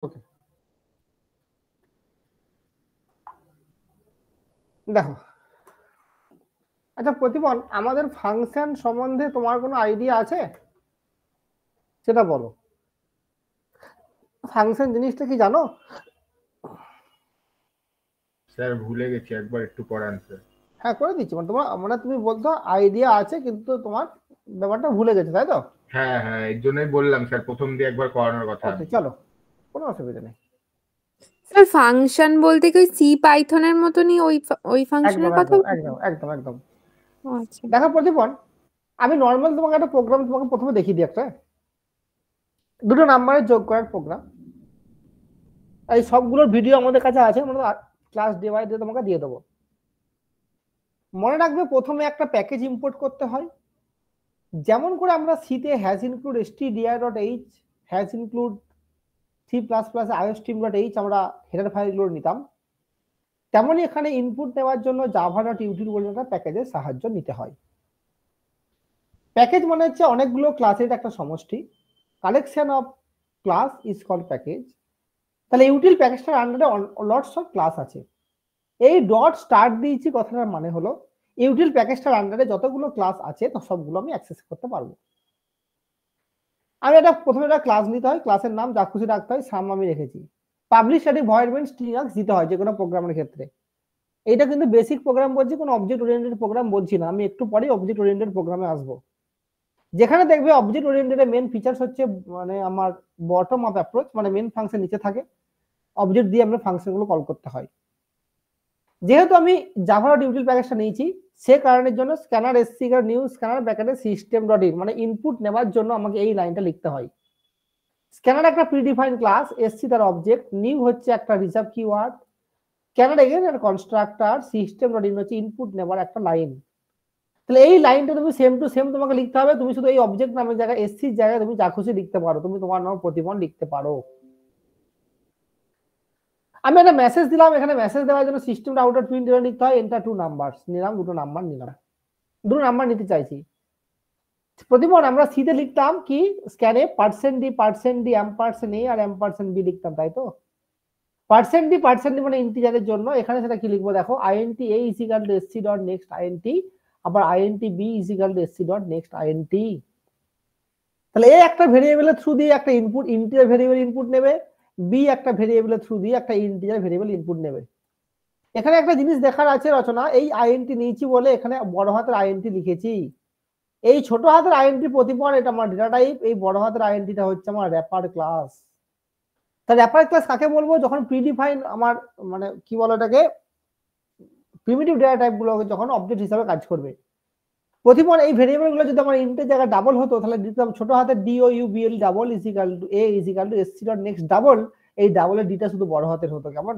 ওকে, দেখো। আচ্ছা প্রতিপন, আমাদের ফাংশন সম্বন্ধে তোমার কোনো আইডিয়া আছে? সেটা বলো। ফাংশন জিনিসটা কি জানো? স্যার ভুলে গেছি, একবার একটু পড়ান স্যার। হ্যাঁ, করে দিচ্ছি। মানে তোমার মানে তুমি বলতো আইডিয়া আছে কিন্তু তোমার ব্যাপারটা ভুলে গেছে, তাই তো? হ্যাঁ হ্যাঁ, এর জন্যই বললাম স্যার প্রথম দিয়ে একবার করানোর কথা। ওকে, চলো, কোনো অসুবিধা নেই। স্যার ফাংশন বলতে কি সি পাইথনের মতনই ওই একদম ফাংশনের কথা একদম বলছেন? একদম একদম একদম। ও আচ্ছা। দেখো প্রদীপন, আমি নর্মাল তোমাকে একটা প্রোগ্রাম তোমাকে প্রথমে দেখিয়ে দিই। একটা দুটো নাম্বারের যোগ করার প্রোগ্রাম। এই সবগুলোর ভিডিও আমাদের কাছে আছে, আমরা ক্লাস ডিভাইড দিয়ে তোমাকে দিয়ে দেবো। মনে রাখবে প্রথমে একটা প্যাকেজ ইম্পোর্ট করতে হয়। যেমন করে আমরা সিতে has include stdio.h, has include c++iostream.h আমরা হেডার ফাইলগুলো নিতাম, তেমনই এখানে ইনপুট নেওয়ার জন্য java.util বলে একটা প্যাকেজের সাহায্য নিতে হয়। প্যাকেজ মানে হচ্ছে অনেকগুলো ক্লাসের একটা সমষ্টি। Collection of class is called package. তাহলে ইউটিল প্যাকেজটার আন্ডারে লটস অফ ক্লাস আছে। এই ডট স্টার্ট দিয়েছি কথাটার মানে হলো ইউটিল প্যাকেজটার আন্ডারে যতগুলো ক্লাস আছে তো সবগুলো আমি অ্যাক্সেস করতে পারবো। আমি এটা প্রথমে একটা ক্লাস নিতে হয়, ক্লাসের নাম যা খুশি রাখতে হয়, সাম আমি রেখেছি। Publish static void main strings দিতে হয় যে কোনো প্রোগ্রামের ক্ষেত্রে। এটা কিন্তু বেসিক প্রোগ্রাম বলছি, কোনো অবজেক্ট ওরিয়েন্টেড প্রোগ্রাম বলছি না। আমি একটু পরেই অবজেক্ট ওরিয়েন্টেড প্রোগ্রামে আসবো, যেখানে দেখবে অবজেক্ট ওরিয়েন্টেড মেন ফিচার্স হচ্ছে মানে আমার বটম আপ অ্যাপ্রোচ, মানে মেন ফাংশন নিচে থাকে, অবজেক্ট দিয়ে আমরা ফাংশনগুলো কল করতে হয়। যেহেতু আমি জাভা ইউটিল প্যাকেজটা নিয়েছি, সে কারণের জন্য স্ক্যানার এসসি নিউ স্ক্যানার ব্যাকেটে সিস্টেম ডট ইন মানে ইনপুট নেওয়ার জন্য আমাকে এই লাইনটা লিখতে হয়। স্ক্যানার একটা প্রিডিফাইন্ড ক্লাস, এসসি তার অবজেক্ট, নিউ হচ্ছে একটা রিজার্ভ কিওয়ার্ড, স্ক্যানার এগেন এর কনস্ট্রাক্টর, সিস্টেম ডট ইন হচ্ছে ইনপুট নেওয়ার একটা লাইন। তাহলে এই লাইনটা তুমি সেম টু সেম তোমাকে লিখতে হবে। তুমি শুধু এই অবজেক্ট নামের জায়গায় এসসি জায়গায় তুমি যা খুশি লিখতে পারো, তুমি তোমার নাম প্রতিবন লিখতে পারো। আমি একটা মেসেজ দিলাম, এখানে মেসেজ দেওয়ার জন্য সিস্টেম আউটার প্রিন্ট লিখতে হয় এন্টার টু নাম্বার নিলাম, দুটো নাম্বার নিলাম, দুটো নাম্বার নিতে চাইছি। প্রতিবার আমরা সিতে লিখতাম কি স্ক্যানে %d এম্পারসেন্ট a আর এম্পারসেন্ট b লিখতাম, তাই তো? %d মানে ইন্টিজারের জন্য, এখানে সেটা কি লিখবো দেখো, int a is equal to sc dot next int, আবার int b is equal to sc dot next int। তাহলে a একটা ভেরিয়েবলের থ্রু দিয়ে একটা ইনপুট ইন্টিজার ভেরিয়েবল ইনপুট নেবে, b একটা ভেরিয়েবলের থ্রু দিয়ে একটা ইন্টিজার ভেরিয়েবল ইনপুট নেবে। এখানে একটা জিনিস দেখার আছে রচনা, এই int নিয়েছি বলে এখানে বড় হাতের int লিখেছি। এই ছোট হাতের আইএনটি প্রতিপদ এটা আমার ডেটা টাইপ, এই বড় হাতের আইএনটিটা হচ্ছে আমার র্যাপার ক্লাস। তা র্যাপার ক্লাস কাকে বলবো? যখন প্রিডিফাইন আমার মানে কি বলো এটাকে, প্রিমিটিভ ডেটা টাইপ গুলো যখন অবজেক্ট হিসাবে কাজ করবে। প্রতিপদ এই ভেরিয়েবল গুলো যদি আমার ইন্টের জায়গায় ডাবল হতো তাহলে দিতাম ছোট হাতের DOUBL double is equal to a is equal two sc dot next double. এই ডাবলের ডিটা শুধু বড় হাতের হতো, কেমন?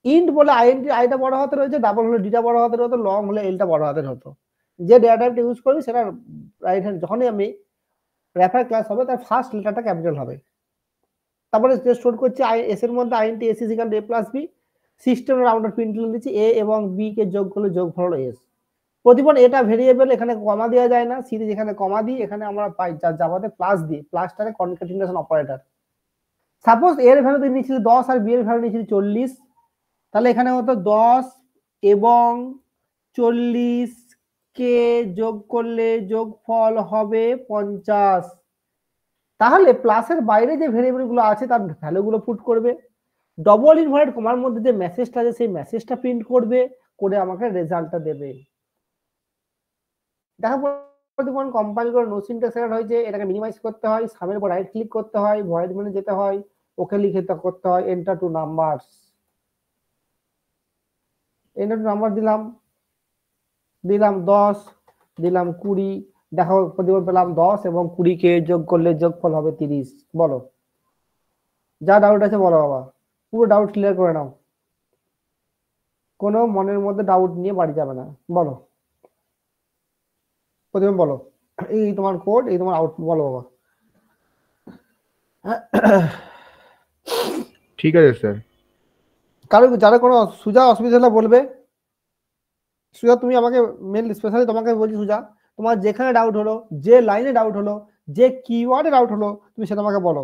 ইন্ট বলে আইএনটি আইটা বড় হাতের হয়েছে, ডাবল হলে ডিটা বড় হাতের হতো, লং হলে এলটা বড় হাতের হতো। যে ডেটা টাইপটা ইউজ করবি সেটা রাইট হ্যান্ড, যখনই আমি রেফার ক্লাস হবে তার ফার্স্ট লেটারটা ক্যাপিটাল হবে। তারপরে স্টোর করছে এস এর মধ্যে INT S is equal to a plus B, system রাউন্ডার প্রিন্ট দিচ্ছি a এবং b কে যোগ করলে যোগফল হলো s। প্রতিবার এটা ভেরিয়েবল, এখানে কমা দেওয়া যায় না, সিরিজ এখানে কমা দিই, এখানে আমরা পাই জাভাতে প্লাস দিই, প্লাসটারে কনক্যাটিনেশন অপারেটর। সাপোজ এর ভ্যালু তুই নিয়েছিস 10 আর বি এর ভ্যালু নিয়েছিস 40, তাহলে এখানে হতো 10 এবং 40 কে যোগ করলে যোগফল হবে 50। তাহলে প্লাসের বাইরে যে ভেরিয়েবল গুলো আছে তার ভ্যালু গুলো পুট করবে, ডবল ইনভার্টেড কমার মধ্যে যে মেসেজটা আছে সেই মেসেজটা প্রিন্ট করবে, করে আমাকে রেজাল্টটা দেবে। দেখা প্রতিবার কম্পাইল করে নো সিনট্যাক্স এরর হয়েছে, এটাকে মিনিমাইজ করতে হয়, সামের উপর রাইট ক্লিক করতে হয়, ভয়েড মেনে যেতে হয়, ওকে লিখে করতে হয় enter two numbers. Enter two number দিলাম, 10 দিলাম 20, দেখো প্রতিবার পেলাম 10 এবং 20 কে যোগ করলে যোগফল হবে 30। বলো, যা ডাউট আছে বলো বাবা, পুরো ডাউট ক্লিয়ার করে নাও, কোনো মনের মধ্যে ডাউট নিয়ে বাড়ি যাবে না। বলো প্রথমে বলো, এই তোমার কোড, এই তোমার আউটপুট, বলো বাবা। ঠিক আছে স্যার। কারো যারা কোনো সুজা অসুবিধা হলে বলবে। সুজা তুমি আমাকে মেন স্পেশালি তোমাকে বলছি, সুজা তোমার যেখানে ডাউট হলো, যে লাইনে ডাউট হলো, যে কিওয়ার্ডে ডাউট হলো, তুমি সেটা আমাকে বলো।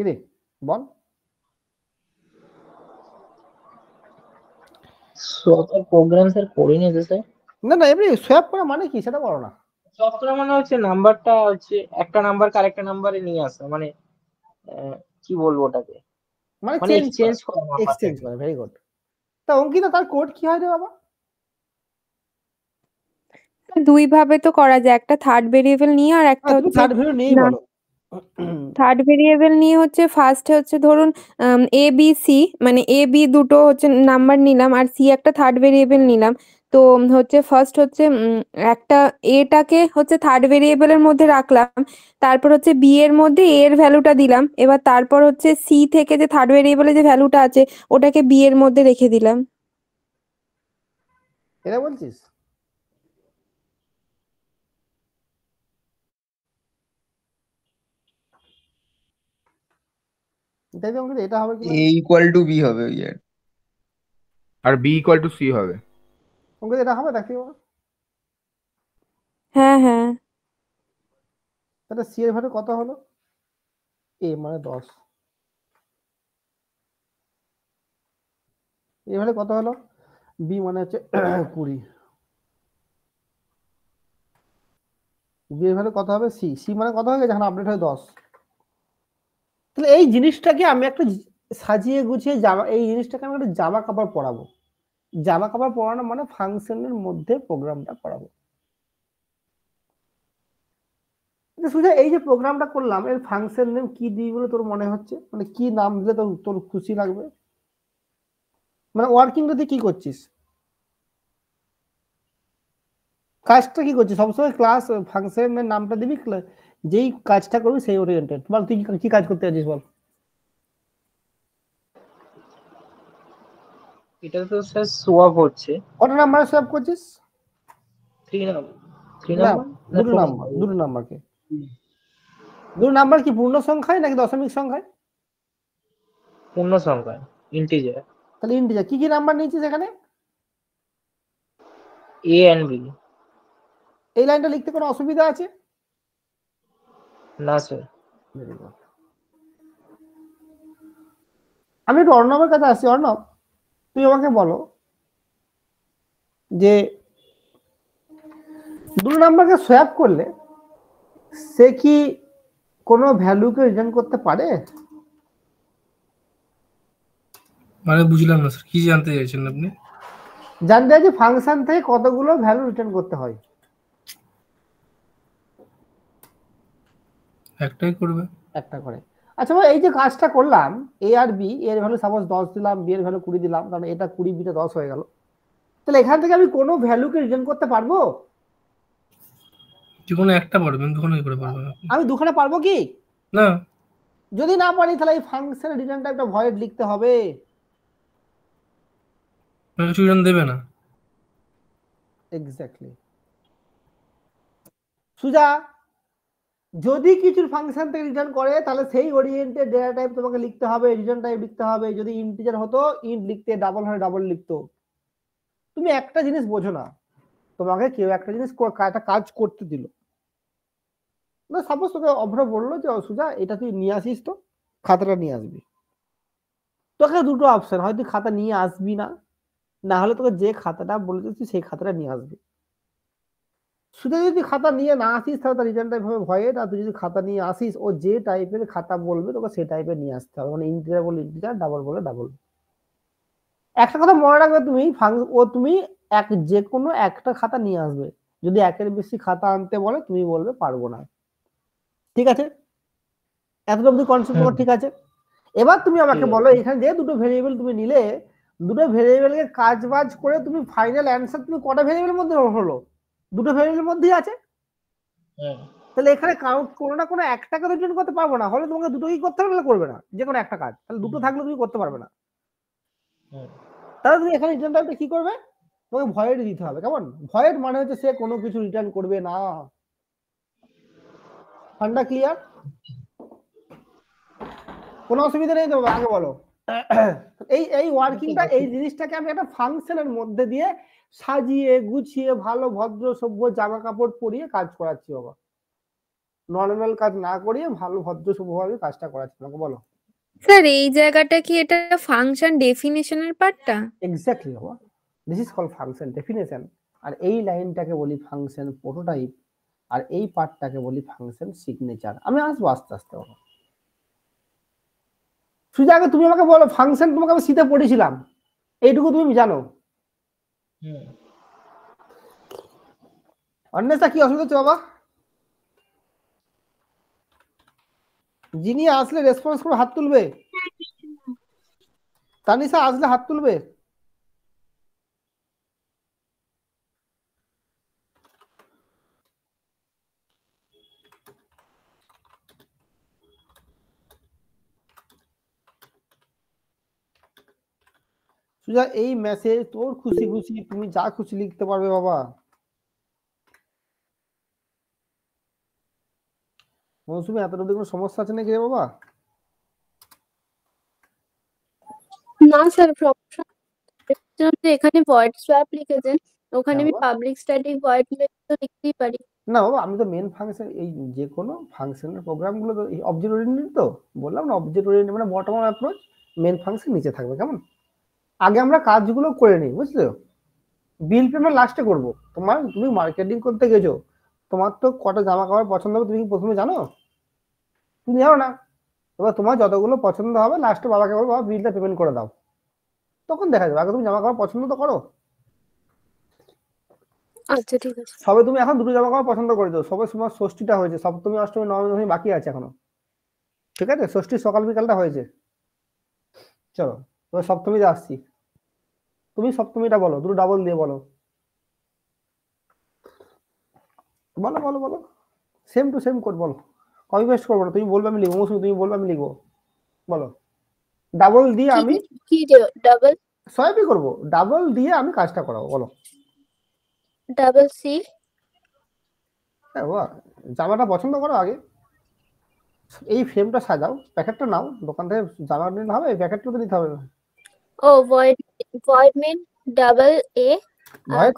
কি রে বল? সোয়াপের প্রোগ্রাম স্যার করিনি তো স্যার। না না, এমনি সোয়াপ করা মানে কি সেটা বলো না। সফটওয়্যার মানে হচ্ছে নাম্বারটা হচ্ছে একটা নাম্বার আরেকটা নাম্বারে নিয়ে আসা, মানে কি বলবো ওটাকে, মানে মানে চেঞ্জ এক্সচেঞ্জ করা, করা নাম্বারটা। এক্সচেঞ্জ করা। Very good. তা অঙ্কিতা তার কোড কি হয় রে বাবা? দুই ভাবে তো করা যায়, একটা থার্ড ভেরিয়েবল নিয়ে আর একটা তুমি হচ্ছে থার্ড ভ্যালু নিয়েই না, বলো। থার্ড ভেরিয়েবল নিয়ে হচ্ছে ফার্স্টে হচ্ছে ধরুন এ বি সি, মানে এ বি দুটো হচ্ছে নাম্বার নিলাম আর সি একটা থার্ড ভেরিয়েবল নিলাম। তো হচ্ছে ফার্স্ট হচ্ছে একটা এটাকে হচ্ছে থার্ড ভেরিয়েবলের মধ্যে রাখলাম, তারপর হচ্ছে বি এর মধ্যে এ এর ভ্যালুটা দিলাম, এবার তারপর হচ্ছে সি থেকে যে থার্ড ভেরিয়েবলে যে ভ্যালুটা আছে ওটাকে বি এর মধ্যে রেখে দিলাম। এটা বলছিস? তাই তো অঙ্কিতা, এটা হবে কি এ ইকুয়াল টু বি হবে ওই আর। আর বি ইকুয়াল টু সি হবে। অঙ্কিতা এটা হবে? দেখি বাবা। হ্যাঁ হ্যাঁ, তাহলে সি এর ভ্যালু কত হলো? এ মানে 10, এ ভ্যালু কত হলো? বি মানে হচ্ছে 20, বি এর ভ্যালু কত হবে? সি, সি মানে কত হয়ে গেছে এখন আপডেট হয় 10। তাহলে এই জিনিসটাকে আমি একটা সাজিয়ে গুছিয়ে জামা, এই জিনিসটাকে আমি একটা জামা কাপড় পরাবো। জামা কাপড় পরানো মানে ফাংশনের মধ্যে প্রোগ্রামটা করাবো। সুজা এই যে প্রোগ্রামটা করলাম এর ফাংশন নেম কি দিই বলে তোর মনে হচ্ছে? মানে কি নাম দিলে তোর তোর খুশি লাগবে? মানে ওয়ার্কিংটা তুই কি করছিস? কাজটা কি করছিস? সবসময় ক্লাস ফাংশনের নামটা দিবি, যেই কাজটা করবি সেই ওরিয়েন্টেড। বল তুই কি কাজ করতে যাচ্ছিস বল? এটা তো স্যার সোয়াপ হচ্ছে। কত নাম্বার সোয়াপ করছিস? 3 নাম্বার, 3 না, নাম্বার না দুটো 2 নাম্বার, নাম্বার? দুটো নাম্বারকে। দুটো নাম্বার কি পূর্ণ সংখ্যায় নাকি দশমিক সংখ্যায়? পূর্ণ সংখ্যা, ইন্টিজার। তাহলে ইন্টিজার। কি কি নাম্বার নিয়েছিস এখানে? এ এন্ড বি। এই লাইনটা লিখতে কোনো অসুবিধা আছে? না স্যার। Very good. আমি একটু অর্ণবের কাছে আসছি। অর্ণব, তুই আমাকে বলো যে দুটো নাম্বারকে সোয়াপ করলে সে কি কোনো ভ্যালুকে রিটার্ন করতে পারে? মানে বুঝলাম না স্যার, কি জানতে চাইছেন আপনি? জানতে চাইছি ফাংশন থেকে কতগুলো ভ্যালু রিটার্ন করতে হয়? একটাই করবে। একটা করে। আচ্ছা ভাই, এই যে কাজটা করলাম এ আর বি, এর ভ্যালু সাপোজ 10 দিলাম, বি এর ভ্যালু 20 দিলাম, কারণ এটা 20 বিটা 10 হয়ে গেল। তাহলে এখান থেকে আমি কোনো ভ্যালুকে রিটার্ন করতে পারবো? যে কোনো একটা পারবেন, দুখানে কি করে পারবেন আপনি? আমি দুখানে পারবো কি? না, যদি না পারি তাহলে এই ফাংশনের রিটার্ন টাইপটা ভয়েড লিখতে হবে। কিছু রিটার্ন দেবে না। এক্স্যাক্টলি। সুজা, যদি কিছুর ফাংশন থেকে রিটার্ন করে তাহলে সেই ওরিয়েন্টেড ডেটা টাইপ তোমাকে লিখতে হবে, রিটার্ন টাইপ লিখতে হবে। যদি ইন্টিজার হতো ইন্ট লিখতে, ডাবল হলে ডাবল লিখতো। তুমি একটা জিনিস বোঝো না, তোমাকে কেউ একটা জিনিস একটা কাজ করতে দিল না, সাপোজ তোকে অভ্র বললো যে সুজা এটা তুই নিয়ে আসিস, তো খাতাটা নিয়ে আসবি। তোকে দুটো অপশন, হয় তুই খাতা নিয়ে আসবি না, না হলে তোকে যে খাতাটা বলেছিস তুই সেই খাতাটা নিয়ে আসবি। শুধু যদি খাতা নিয়ে না আসিস তাহলে তার রিটার্ন টাইপ হবে ভয়েড। আর তুই যদি খাতা নিয়ে আসিস ও যে টাইপের খাতা বলবে তোকে সেই টাইপের নিয়ে আসতে হবে। মানে ইন্টিজার বলে ইন্টিজার, ডাবল বলে ডাবল। একটা কথা মনে রাখবে তুমি, তুমি যে কোনো একটা খাতা নিয়ে আসবে। যদি একের বেশি খাতা আনতে বলে তুমি বলবে পারবো না। ঠিক আছে? এতটা অব্দি কনসেপ্ট ঠিক আছে? এবার তুমি আমাকে বলো এখানে যে দুটো ভেরিয়েবল তুমি নিলে, দুটো ভেরিয়েবলকে কাজ বাজ করে তুমি ফাইনাল অ্যান্সার তুমি কটা ভেরিয়েবলের মধ্যে হলো? দুটো ভেরিয়েবলের মধ্যেই আছে। তাহলে এখানে কোনো না কোনো একটাকে রিটার্ন করতে পারবো না, হলে তোমাকে দুটোই করতে হবে, করবে না যে কোনো একটা কাজ। তাহলে দুটো থাকলে তুমি করতে পারবে না। তাহলে তুমি এখানে রিটার্ন টাইপটা কি করবে? তোমাকে ভয়েড দিতে হবে। কেমন? ভয়েড মানে হচ্ছে সে কোনো কিছু রিটার্ন করবে না। ঠান্ডা ক্লিয়ার? কোনো অসুবিধা নেই তো? আগে বলো। এই এই ওয়ার্কিংটা, এই জিনিসটাকে আমি একটা ফাংশনের মধ্যে দিয়ে সাজিয়ে গুছিয়ে ভালো ভদ্র সভ্য জামা কাপড় পরিয়ে কাজ করাচ্ছি বাবা। নর্মাল কাজ না করিয়ে ভালো ভদ্র সভ্যভাবে কাজটা করাচ্ছি। আমাকে বলো। স্যার এই জায়গাটা কি এটা ফাংশন ডেফিনেশনের পার্টটা? এক্স্যাক্টলি বাবা, this is call function definition. আর এই লাইনটাকে বলি ফাংশন প্রোটোটাইপ, আর এই পার্টটাকে বলি ফাংশন সিগনেচার। আমি আসবো আস্তে আস্তে বাবা। শুধু আগে তুমি আমাকে বলো, ফাংশন তোমাকে আমি সিতে পড়েছিলাম, এইটুকু তুমি জানো। অন্যেষা কি অসুবিধা হচ্ছে বাবা? যিনি আসলে রেসপন্স করে হাত তুলবে। তানিশা আসলে হাত তুলবে। সুজা এই মেসেজ তোর খুশি খুশি, তুমি যা খুশি লিখতে পারবে বাবা। মৌসুমি এতটুকু কোনো সমস্যা আছে নাকি রে বাবা? না স্যার, এখানে ভয়েড সোয়াপ লিখেছেন, ওখানে আমি বাবা? পাবলিক স্ট্যাটিক ভয়েড তো লিখতেই পারি। না বাবা, আমি তো মেন ফাংশন, এই যে কোনো ফাংশনের প্রোগ্রামগুলো তো অবজেক্ট ওরিয়েন্টেড, তো বললাম না অবজেক্ট ওরিয়েন্টেড মানে bottom up approach, main function নিচে থাকবে। কেমন? আগে আমরা কাজগুলো করে নিই, বুঝছো? বিল পেমেন্ট লাস্টে করব। তুমি মার্কেটিং করতে গেছো, তোমার তো কটা জামা কাপড় পছন্দ হবে তুমি কি প্রথমে জানো? তুমি জানো না। এবার তোমার যতগুলো পছন্দ হবে লাস্টে বাবাকে বলবো বাবা বিলটা পেমেন্ট করে দাও, তখন দেখা যাবে। আগে তুমি জামা কাপড় পছন্দ তো করো। আচ্ছা ঠিক আছে। সবে তুমি এখন দুটো জামা কাপড় পছন্দ করেছো, সবে তোমার ষষ্ঠীটা হয়েছে, সপ্তমী অষ্টমী নবমী দশমী বাকি আছে এখনো, ঠিক আছে? ষষ্ঠী সকাল বিকালটা হয়েছে, চলো এবার সপ্তমীতে আসছি। তুমি সপ্তমীটা বলো, দুটো ডাবল দিয়ে বলো, বলো বলো বলো, সেম টু সেম কোড বলো, কপি পেস্ট করবো না, তুমি বলবে আমি লিখবো, মৌসুমি তুমি বলবে আমি লিখবো, বলো। ডাবল দিয়ে আমি কি ডাবল সবই করবো, ডাবল দিয়ে আমি কাজটা করাবো, বলো। Double C. জামাটা পছন্দ করো আগে, এই ফ্রেমটা সাজাও, প্যাকেটটা নাও দোকান থেকে, জামা নিতে হবে, এই প্যাকেটটা তো নিতে হবে। ও void main double A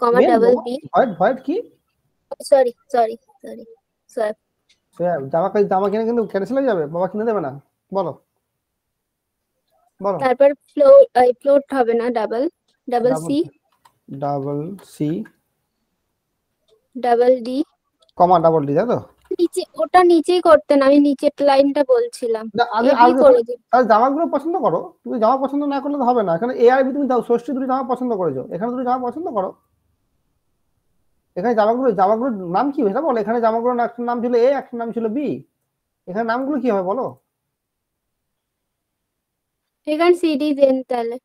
comma double B. Void কি? Sorry swap. জামা কিনে কিন্তু ক্যান্সেল হয়ে যাবে, বাবা কিনে দেবে না, বলো বলো। তারপর ফ্লোট হবে না, double C double D comma double D, তাই তো? নিচে ওটা নিচেই করতেন, আমি নিচের লাইনটা বলছিলাম। আগে এডি করে দিন। তাহলে জামাগুলো পছন্দ করো, তুমি জামা পছন্দ না করলে তো হবে না। এখানে এ আর বি তুমি দাও, ষষ্ঠী দুটো জামা পছন্দ করেছো, এখানে দুটো জামা পছন্দ করো। এখানে জামাগুলোর নাম কি সেটা বলো। এখানে জামাগুলোর একটা নাম ছিল এ, একটা নাম ছিল বি, এখানে নামগুলো কি হবে বলো? এখানে সিডি দেন তাহলে।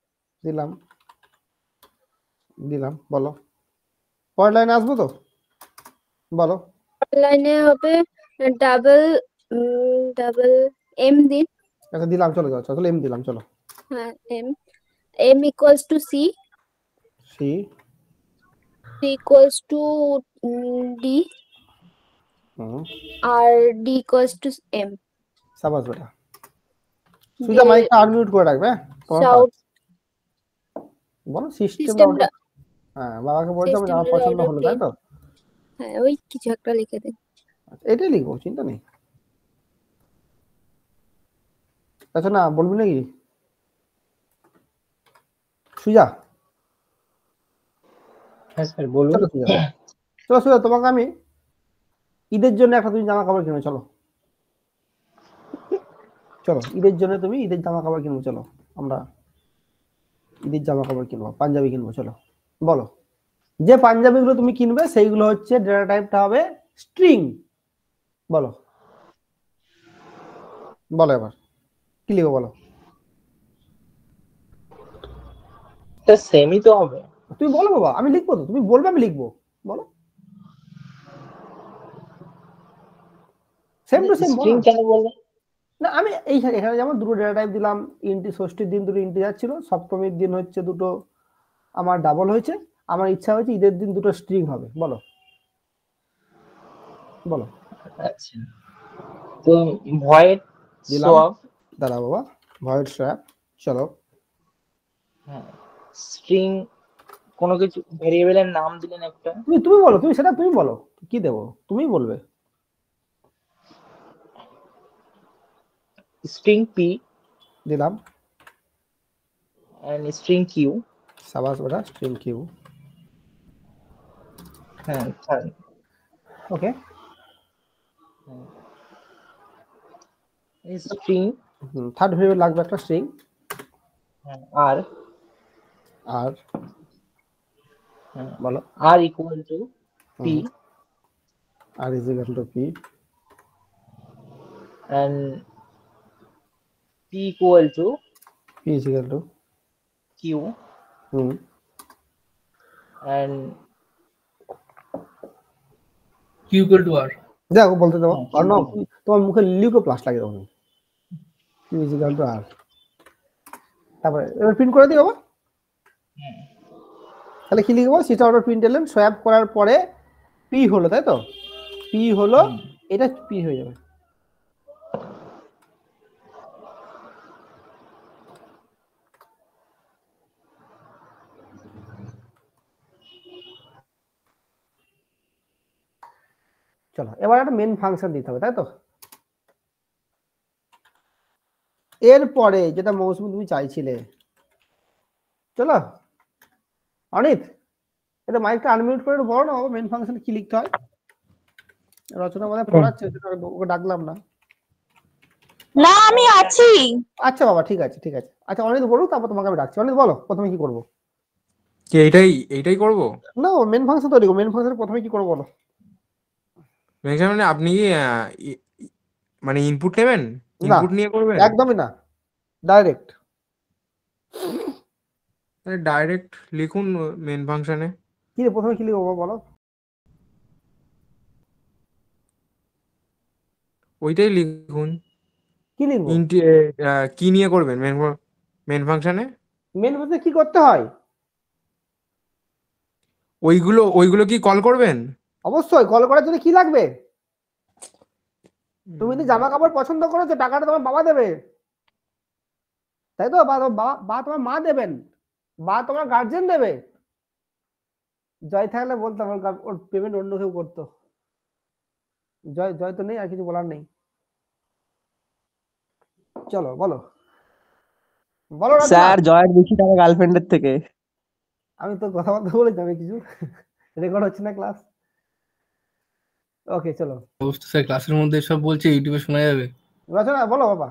দিলাম বলো। পরের লাইনে আসবো তো, বলো। লাইনে হবে ডাবল এম দিন। আচ্ছা দিলাম, চলে যাও, চলো এম দিলাম, চলো। হ্যাঁ M equals to C equals to D আর ডি ইকুয়ালস টু এম। সাবাস বেটা। সুজা মাইকটা আনমিউট করে রাখবে, বলো সিস্টেম। হ্যাঁ বাবাকে বলতে হবে আমার পছন্দ হলো, তাই তো? হ্যাঁ ওই কিছু একটা লিখে দিন। এটাই লিখবো, চিন্তা নেই। আচ্ছা না বলবি নাকি সুজা? হ্যাঁ স্যার বলুন। চলো সুজা, তোমাকে আমি ঈদের জন্য একটা তুমি জামা কাপড় কিনো, চলো ঈদের জন্য তুমি ঈদের জামা কাপড় কিনবো, চলো আমরা ঈদের জামা কাপড় কিনবো, পাঞ্জাবি কিনবো, চলো বলো। যে পাঞ্জাবিগুলো তুমি কিনবে সেইগুলো হচ্ছে ডেটা টাইপটা হবে স্ট্রিং, বলো বলো এবার কি লিখবো বলো। সেমই তো হবে। তুমি বলো বাবা, আমি লিখবো তো, তুমি বলবে আমি লিখবো, বলো। সেম টু সেম স্ট্রিং কেন বললে? না আমি এখানে যেমন দুটো ডেটা টাইপ দিলাম, ষষ্ঠীর দিন দুটো ইন্টিজার ছিল, সপ্তমীর দিন হচ্ছে দুটো আমার ডাবল হয়েছে, আমার ইচ্ছা হয়েছে ঈদের দিন দুটো স্ট্রিং হবে, বলো বলো। আচ্ছা তো ভয়েড সোয়াপ, দাঁড়া বাবা, ভয়েড সোয়াপ, চলো। হ্যাঁ স্ট্রিং কোনো কিছু ভেরিয়েবলের নাম দিলেন একটা, তুমি বলো, তুমি বলো কি দেবো, তুমি বলবে। স্ট্রিং পি দিলাম। and string q, সাবাস বেটা, স্ট্রিং কিউ। হ্যাঁ ওকে, string থার্ড ভেরিয়েবল লাগবে একটা স্ট্রিং, r, আর বলো r equal to p, R is equal to P, and p equal to P is equal to q, and q equal to r. দেখো বলতে দেবো, আর না তোমার মুখে লিউকো প্লাস লাগে তখন, পি ইজ ইকুয়াল টু আর। তারপরে এবার প্রিন্ট করে দিই বাবা। তাহলে কি লিখবো, সিস্টেম আউট প্রিন্ট এলেন সোয়াপ করার পরে পি হলো, তাই তো? পি হলো, এটা পি হয়ে যাবে। চলো এবার একটা মেন ফাংশন দিতে হবে, তাই তো? এরপরে যেটা মৌসুমী তুমি চাইছিলে, চলো অনিত এটা মাইকটা আনমিউট করে বলো না বাবা, মেন ফাংশনে কি লিখতে হয়। রচনা বোধহয় পড়াচ্ছে, ওকে ডাকলাম না। না আমি আছি। আচ্ছা বাবা, ঠিক আছে ঠিক আছে। আচ্ছা অনিত বলুক, তারপর তোমাকে আমি ডাকছি। অনিত বলো প্রথমে কি করবো। কি এইটাই করব? না মেন ফাংশন তৈরি করো, মেন ফাংশনে প্রথমে কি করবো বলো। মানে আপনি কি মানে ইনপুট নেবেন, না ইনপুট নিয়ে করবেন? একদমই না, ডাইরেক্ট। ডাইরেক্ট লিখুন মেন ফাংশনে। কি রে প্রথমে কি লিখবো বলো। ওইটাই লিখুন। কি লিখবো? কি নিয়ে করবেন মেন ফাংশনে? মেন ফাংশনে কি করতে হয়? ওইগুলো কি কল করবেন? অবশ্যই কল করার জন্য কি লাগবে? তুমি যদি জামা কাপড় পছন্দ করেছো, টাকাটা তোমার বাবা দেবে, তাই তো? বা তোমার মা দেবেন, বা তোমার গার্জেন দেবে। জয় থাকলে বলতাম, ওর পেমেন্ট অন্য কেউ করতো। জয় তো নেই, আর কিছু বলার নেই। চলো বলো বলো রচনা। স্যার জয়ের বেশি টাকা গার্লফ্রেন্ডের থেকে। আমি তো কথা বলতে বলেছি, আমি কিছু রেকর্ড হচ্ছে না ক্লাস। ওকে চলো অবস্থা স্যার, ক্লাসের মধ্যে সব বলছে, ইউটিউবে শোনা যাবে। রচনা বলো বাবা।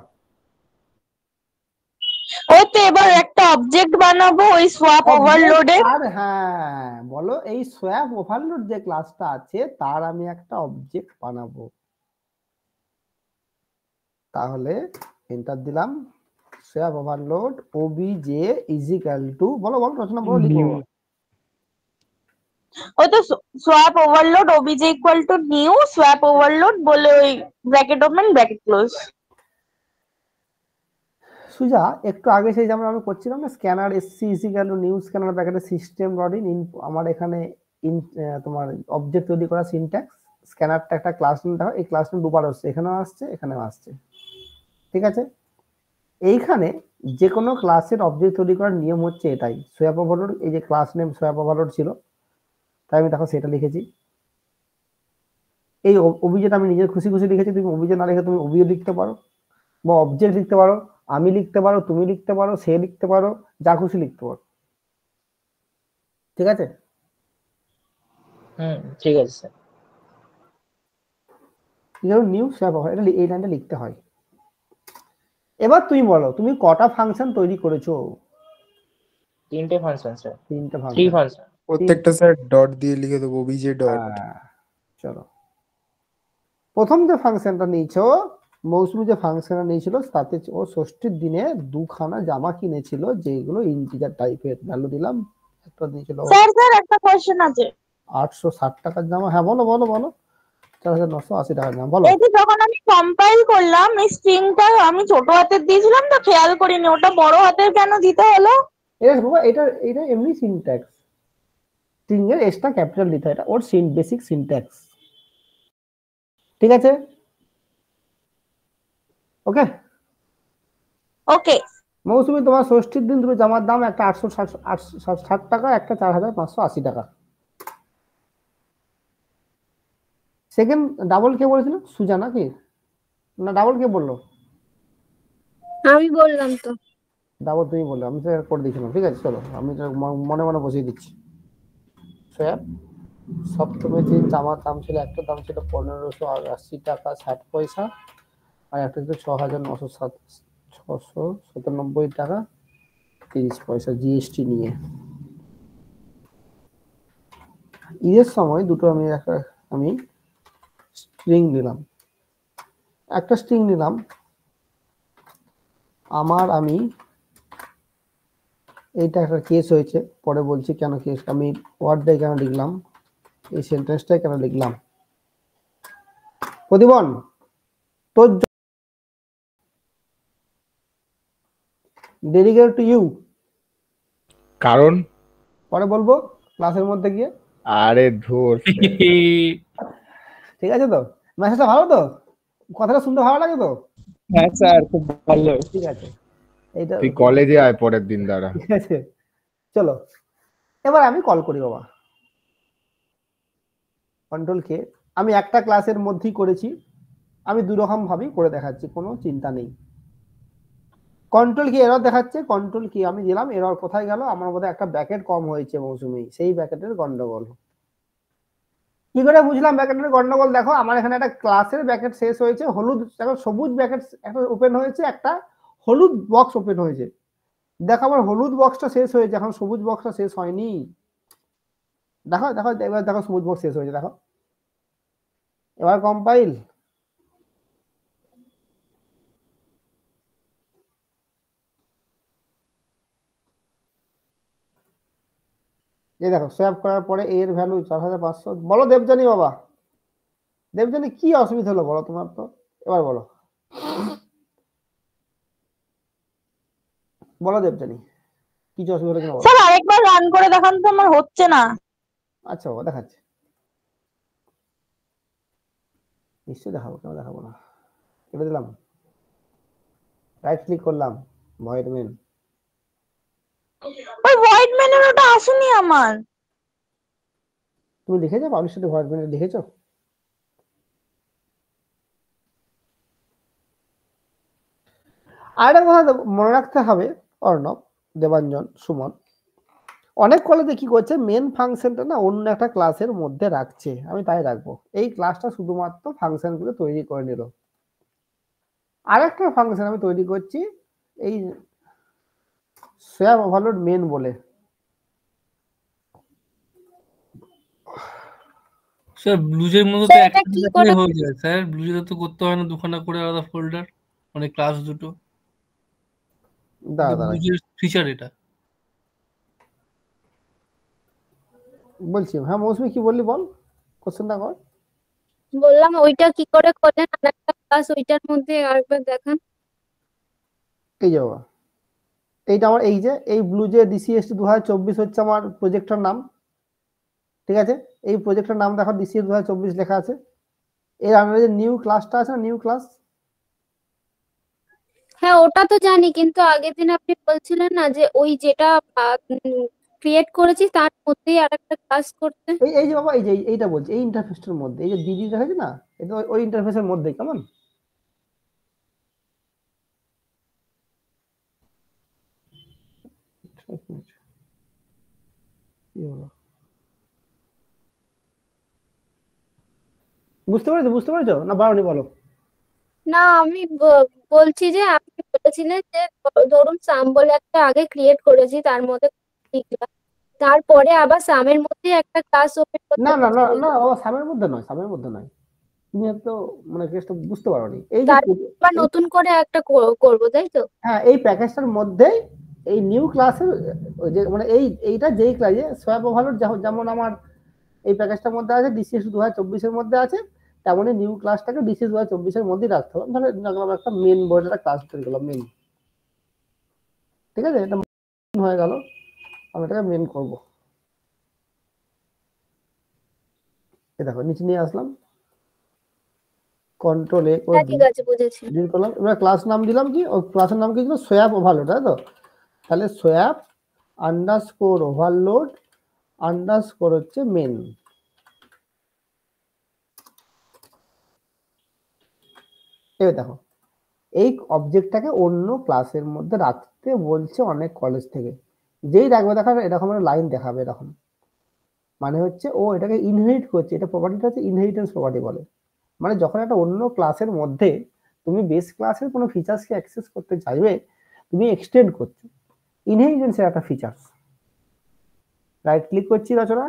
ওই তো এবার একটা অবজেক্ট বানাবো ওই সোয়াপ ওভারলোডে। আর হ্যাঁ বলো, এই সোয়াপ ওভারলোড যে ক্লাসটা আছে তার আমি একটা অবজেক্ট বানাবো। তাহলে এন্টার দিলাম, swap overload OBJ is equal to, বলো রচনা বলো, লিখো। ওই তো swap overload OBJ equal to new swap overload বলে ওই ব্র্যাকেট ওপেন ব্র্যাকেট ক্লোজ। সুজা একটু আগে সেই যেমন আমি করছিলাম না, scanner SC is equal to new scanner ব্র্যাকেটে সিস্টেম ডট ইন, আমার এখানে তোমার অবজেক্ট তৈরি করা সিনট্যাক্স। স্ক্যানারটা একটা ক্লাস নিতে হয়, এই ক্লাস নিয়ে দুবার আসছে, এখানেও আসছে এখানেও আসছে, ঠিক আছে? এইখানে যে কোনো ক্লাসের অবজেক্ট তৈরি করার নিয়ম হচ্ছে এটাই, সোয়াপ ওভারলোড। এই যে ক্লাস নেম সোয়াপ ওভারলোড ছিল, তাই আমি দেখো সেটা লিখেছি। এই অভিযোগ আমি নিজের খুশি খুশি লিখেছি, তুমি অভিযোগ না লিখে তুমি অভিযোগ লিখতে পারো, বা অবজেক্ট লিখতে পারো, আমি লিখতে পারো, তুমি লিখতে পারো, সে লিখতে পারো, যা খুশি লিখতে পারো, ঠিক আছে? ঠিক আছে স্যার। নিউ সোয়াপ ওভার, এটা এই লাইনটা লিখতে হয়। এবার তুমি বলো তুমি কটা ফাংশন তৈরি করেছো? 3টে ফাংশন স্যার, 3টে 3 ফাংশন। প্রত্যেকটা স্যার ডট দিয়ে লিখে দেবো, ওবিজে ডট। চলো প্রথম যে ফাংশনটা নিয়েছো, মৌসুমী যে ফাংশনটা নিয়েছিল, তাতে ও ষষ্ঠীর দিনে 2খানা জামা কিনেছিল, যেগুলো ইন্টিজার টাইপের। ভ্যালু দিলাম, একটা দিয়েছিল স্যার একটা কোশ্চেন আছে। 860 টাকার জামা। হ্যাঁ বলো বলো বলো। 4980 টাকার জামা, বলো। এই যে যখন আমি কম্পাইল করলাম এই স্ট্রিংটা আমি ছোট হাতের দিয়েছিলাম তো খেয়াল করিনি, ওটা বড় হাতের কেন দিতে হলো? এটা এমনি সিনট্যাক্স, স্ট্রিং এর এসটা ক্যাপিটাল দিতে হয়, এটা ওর বেসিক সিনট্যাক্স, ঠিক আছে? ওকে ওকে মৌসুমী, তোমার ষষ্ঠীর দিন দুটো জামার দাম, একটা 860 টাকা, একটা 4580 টাকা। সেকেন্ড ডাবল কে বলেছিল? সুজা নাকি? না ডাবল কে বললো? আমি বললাম তো। তারপর তুমি বললে, আমি তো করে দিয়েছিলাম। ঠিক আছে, চলো আমি তো মনে মনে বসিয়ে দিচ্ছি। সোয়াব সপ্তমী দিন জামার দাম ছিল, একটা দাম ছিল 1580 টাকা 60 পয়সা, আর একটা ছিল 6997 টাকা 30 পয়সা জিএসটি নিয়ে। ঈদের সময় দুটো আমি স্ট্রিং নিলাম। একটা স্ট্রিং নিলাম আমি এইটা একটা কেস হয়েছে, পরে বলছি কেন কেস, আমি ওয়ার্ডটাই কেন লিখলাম, এই সেন্টেন্সটাই কেন লিখলাম। প্রতিবন তোর ডেডিকেটেড টু ইউ, কারণ পরে বলবো ক্লাসের মধ্যে গিয়ে। আরে ধুর, ঠিক আছে তো? মেসেজটা ভালো তো? কথাটা শুনতে ভালো লাগে তো? হ্যাঁ স্যার, খুব ভালো। ঠিক আছে, এইটা তুই কলেজে আয় পরের দিন দাঁড়া। ঠিক আছে, চলো এবার আমি কল করি বাবা। কন্ট্রোল কে, আমি একটা ক্লাসের মধ্যেই করেছি, আমি দুই রকম ভাবেই করে দেখাচ্ছি, কোনো চিন্তা নেই। কন্ট্রোল কি এরর দেখাচ্ছে, কন্ট্রোল কি আমি দিলাম, এরর কোথায় গেল, আমার মধ্যে একটা ব্র্যাকেট কম হয়েছে মৌসুমী, সেই ব্র্যাকেটের গন্ডগোল। কি করে বুঝলাম ব্র্যাকেটের গন্ডগোল? দেখো আমার এখানে একটা ক্লাসের ব্র্যাকেট শেষ হয়েছে, হলুদ দেখো সবুজ ব্র্যাকেট একটা ওপেন হয়েছে, একটা হলুদ বক্স ওপেন হয়েছে। দেখো আমার হলুদ বক্সটা শেষ হয়েছে, এখন সবুজ বক্সটা শেষ হয়নি। দেখো দেখো এবার দেখো সবুজ বক্স শেষ হয়েছে, দেখো এবার কম্পাইল। এই দেখো সোয়াপ করার পরে এর ভ্যালু 4500। বলো দেবজানি বাবা, দেবজানি কি অসুবিধা হলো বলো তোমার তো, এবার বলো, বলো দেবজানি কিছু অসুবিধা হলো কিনা বলো। স্যার আরেকবার রান করে দেখান তো, আমার হচ্ছে না। আচ্ছা বাবা দেখাচ্ছি, নিশ্চয়ই দেখাবো, কেন দেখাবো না। কেটে দিলাম, রাইট ক্লিক করলাম, ভয়েড মেন। ওই ভয়েড মেনুর ওটা আসেনি আমার। তুমি লিখেছো পাবলিশ সাথে ভয়েড মেন লিখেছো? আরেকটা কথা মনে রাখতে হবে অর্ণব, দেবাঞ্জন, সুমন, অনেক কলেজে কি করছে, মেন ফাংশনটা না অন্য একটা ক্লাসের মধ্যে রাখছে, আমি তাই রাখবো। এই ক্লাসটা শুধুমাত্র ফাংশন গুলো তৈরি করে নিল, আরেকটা ফাংশন আমি তৈরি করছি এই সোয়াপ ওভারলোড মেন বলে। স্যার ব্লুজের মধ্যে তো স্যার একটা এটা কি ক্লাসে করে? হয়ে যায় স্যার, ব্লুজে তো করতে হয় না দুখানা করে আলাদা ফোল্ডার, মানে ক্লাস দুটো। দাঁড়া দাঁড়া ব্লুজের ফিচার এটা। বলছি, হ্যাঁ মৌসুমী কি বললি বল, কোশ্চেনটা কর। বললাম ওইটা কি করে করলেন, আরেকটা ক্লাস ওইটার মধ্যে আরেকবার দেখান। এই যে বাবা, এইটা আমার এই যে এই ব্লু যে ডিসিএসটি 2024 হচ্ছে আমার প্রজেক্টের নাম। ঠিক আছে, এই প্রজেক্টের নাম দেখো ডিসিএস 2024 লেখা আছে। এর আন্ডারে যে নিউ ক্লাসটা আছে না, নিউ ক্লাস, হ্যাঁ ওটা তো জানি, কিন্তু আগের দিন আপনি বলছিলেন না যে ওই যেটা ক্রিয়েট করেছি তার মধ্যেই আরেকটা ক্লাস করতে। এই যে বাবা, এই যে এইটা বলছি, এই ইন্টারফেসটার মধ্যে, এই যে দিদি দেখাচ্ছে না, এটা ওই ইন্টারফেসের মধ্যে, কেমন? বুঝতে পেরেছো, বুঝতে পেরেছো না বারোনি বলো? না আমি বলছি যে আপনি বলেছিলেন যে ধরুন সাম বলে একটা আগে ক্রিয়েট করেছি, তার মধ্যে লিখলাম, তারপরে আবার সামের মধ্যে একটা ক্লাস ওপেন না করতে না না বলছিলেন। না বাবা, সামের মধ্যে নয়, সামের মধ্যে নয়, তুমি তো মানে কেসটা বুঝতে পারোনি। এই যে তারপর আবার নতুন করে একটা করবো, তাই তো? হ্যাঁ, এই প্যাকেজটার মধ্যে এই নিউ ক্লাসের যে মানে এইটা যেই ক্লাসে সোয়াপ ওভারলোড যেমন আমার এই প্যাকেজটার মধ্যে আছে, ডিসিএস 2024 এর মধ্যে আছে, তেমনই নিউ ক্লাসটাকে ডিসিএস 2024 এর মধ্যেই রাখতে হবে। তাহলে রাখলাম একটা মেন বলে একটা ক্লাস তৈরি করলাম, মেন। ঠিক আছে, এটা হয়ে গেল, আমি এটাকে মেন করব। এই দেখো নিচে নিয়ে আসলাম, কন্ট্রোল এ করে হ্যাঁ ঠিক আছে, বুঝেছি। ডিলিট করলাম। এবার ক্লাস নাম দিলাম কি, ওই ক্লাসের নাম কি ছিল, সোয়াপ ওভারলোড, তাই তো? তাহলে সোয়াপ আন্ডারস্কোর ওভারলোড আন্ডারস্কোর হচ্ছে মেন। এবার দেখো এই অবজেক্টটাকে অন্য ক্লাসের মধ্যে রাখতে বলছে অনেক কলেজ থেকে। যেই রাখবে দেখাবে এরকম একটা লাইন দেখাবে এরকম, মানে হচ্ছে ও এটাকে ইনহেরিট করছে। এটা প্রপার্টিটা হচ্ছে ইনহেরিটেন্স প্রপার্টি বলে। মানে যখন একটা অন্য ক্লাসের মধ্যে তুমি বেস ক্লাসের কোনো ফিচার্সকে অ্যাক্সেস করতে চাইবে, তুমি এক্সটেন্ড করছো, ইনহেরিটেন্সের একটা ফিচার্স। রাইট ক্লিক করছি রচনা,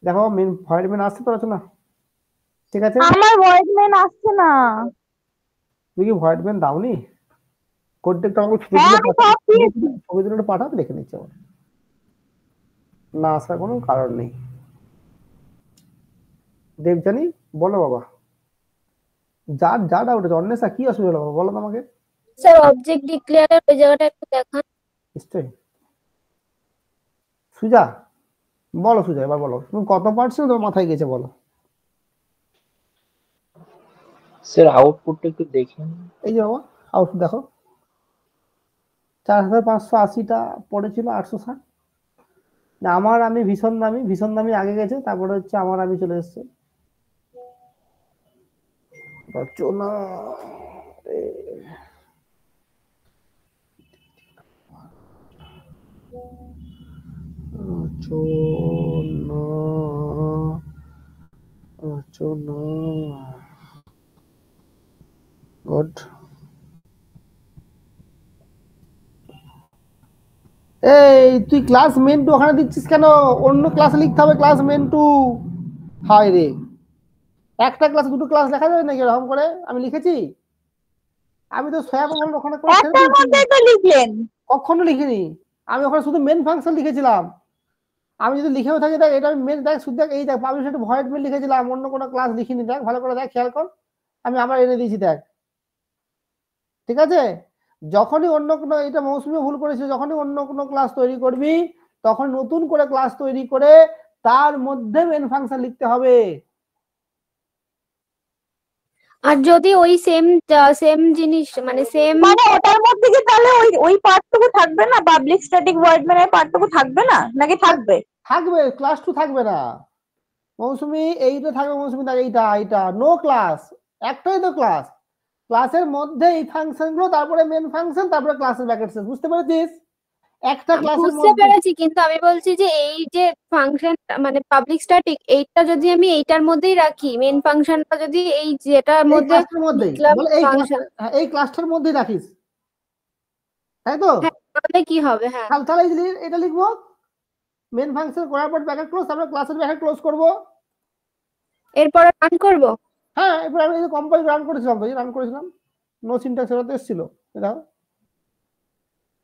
দেখো মেন ভয়েড মেন আসছে তো রচনা, ঠিক আছে? আমার ভয়েড মেন আসছে না। তুমি কি ভয়েড মেন দাওনি? কোডটা একটু আমাকে হ্যাঁ আমি সব দিয়েছি। ছবি তুলে পাঠাবে, দেখে নিচ্ছে আমার। না আসার কোনো কারণ নেই। দেবজানি বলো বাবা, যা ডাউট আছে। অন্বেষা কি অসুবিধা হলো বাবা, বলো তো আমাকে। স্যার অবজেক্ট ডিক্লেয়ারের ওই জায়গাটা একটু দেখান। নিশ্চয়ই। সুজা বলো, সুজা এবার বলো তুমি কত পার্সেন্ট তোমার মাথায় গেছে বলো। স্যার আউটপুটটা একটু দেখেন। এই যে বাবা আউটপুট দেখো, 4580টা পড়েছিল 860। আমার আমি ভীষণ দামি আগে গেছে, তারপরে হচ্ছে আমার আমি চলে এসছে। রচনা গুড। এই তুই ক্লাস মেন টু ওখানে দিচ্ছিস কেন? অন্য ক্লাসে লিখতে হবে ক্লাস মেন টু। হায় রে, একটা ক্লাস দুটো ক্লাস লেখা যাবে নাকি এরকম করে? আমি লিখেছি, আমি তো সয়াবল ওখানে করে ছেড়ে একটার দিয়েছি। মধ্যেই তো লিখলেন। কখনো লিখিনি আমি, ওখানে শুধু মেন ফাংশন লিখেছিলাম। আমি যদি লিখেও থাকি দেখ, এটা আমি মেন দেখ শুধু দেখ, এই দেখ পাবলিশ একটা ভয়েড মেন লিখেছিলাম, অন্য কোনো ক্লাস লিখিনি। দেখ ভালো করে দেখ, খেয়াল কর, আমি আবার এনে দিয়েছি দেখ, ঠিক আছে? যখনই অন্য কোনো, এটা মৌসুমি ভুল করেছিল, যখনই অন্য কোনো ক্লাস তৈরি করবি তখন নতুন করে ক্লাস তৈরি করে তার মধ্যে মেন ফাংশন লিখতে হবে। আর যদি ওই সেম জিনিস মানে সেম, মানে ওটার মধ্যে কি তাহলে ওই পার্টটুকু থাকবে না? পাবলিক স্ট্যাটিক ভয়েড মেনের পার্টটুকু থাকবে না নাকি থাকবে? থাকবে, ক্লাস 2 থাকবে না মৌসুমি, এইটা থাকবে মৌসুমি। দেখ এইটা নো ক্লাস, একটাই তো ক্লাস। ক্লাসের মধ্যে এই ফাংশন গুলো, তারপরে মেন ফাংশন, তারপরে ক্লাসের ব্র্যাকেট শেষ। বুঝতে পেরেছিস? একটা ক্লাসের বুঝতে মধ্যে পেরেছি, কিন্তু আমি বলছি যে এই যে ফাংশন মানে পাবলিক স্ট্যাটিক, এইটা যদি আমি এইটার মধ্যেই রাখি, মেন ফাংশনটা যদি এই যেটার এই মধ্যে ক্লাসটার মধ্যেই লিখলাম বলে, এই ফাংশন, এই ক্লাসটার মধ্যেই রাখিস, তাই তো? হ্যাঁ তাহলে কি হবে? হ্যাঁ তাহলে এটা লিখবো মেন ফাংশন করার পর ব্র্যাকেট ক্লোজ, তারপর ক্লাসের ব্র্যাকেট ক্লোজ করব। এরপরে রান করব। হ্যাঁ এরপর আমি কম্পাইল রান করেছিলাম, নো সিনট্যাক্স এরর এসেছিল। এটা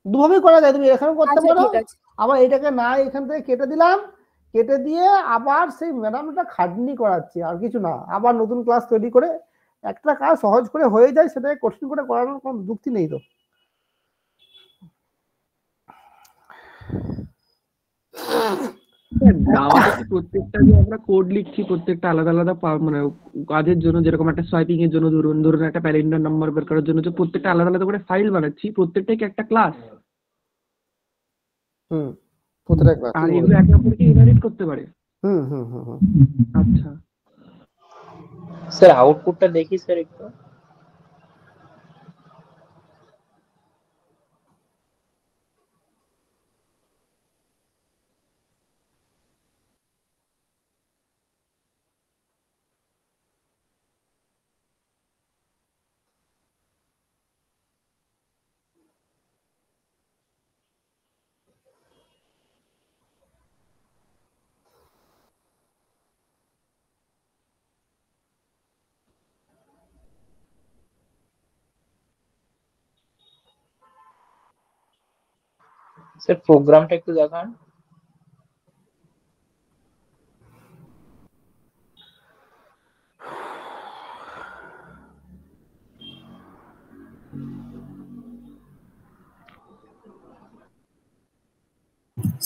দুভাবেই করা যায়, তুমি এখানেও করতে আচ্ছা পারো, ঠিক আছে। আবার এটাকে না এখান থেকে কেটে দিলাম, কেটে দিয়ে আবার সেই ম্যাডামটা খাটনি করাচ্ছি, আর কিছু না। আবার নতুন ক্লাস তৈরি করে একটা কাজ সহজ করে হয়ে যায়, সেটাকে কঠিন করে করানোর কোনো যুক্তি নেই তো। জাভাতে প্রত্যেকটা যে আমরা কোড লিখছি প্রত্যেকটা আলাদা আলাদা মানে কাজের জন্য, যেরকম একটা সোয়াইপিং এর জন্য ধরুন একটা প্যালেন্ডার নাম্বার বের করার জন্য যে প্রত্যেকটা আলাদা আলাদা করে ফাইল বানাচ্ছি, প্রত্যেকটাই কি একটা ক্লাস? প্রত্যেকটা ক্লাস আর এগুলো একে অপরকে ইনহেরিট করতে পারে। আচ্ছা স্যার আউটপুটটা দেখি স্যার একটু। স্যার প্রোগ্রামটা একটু দেখান।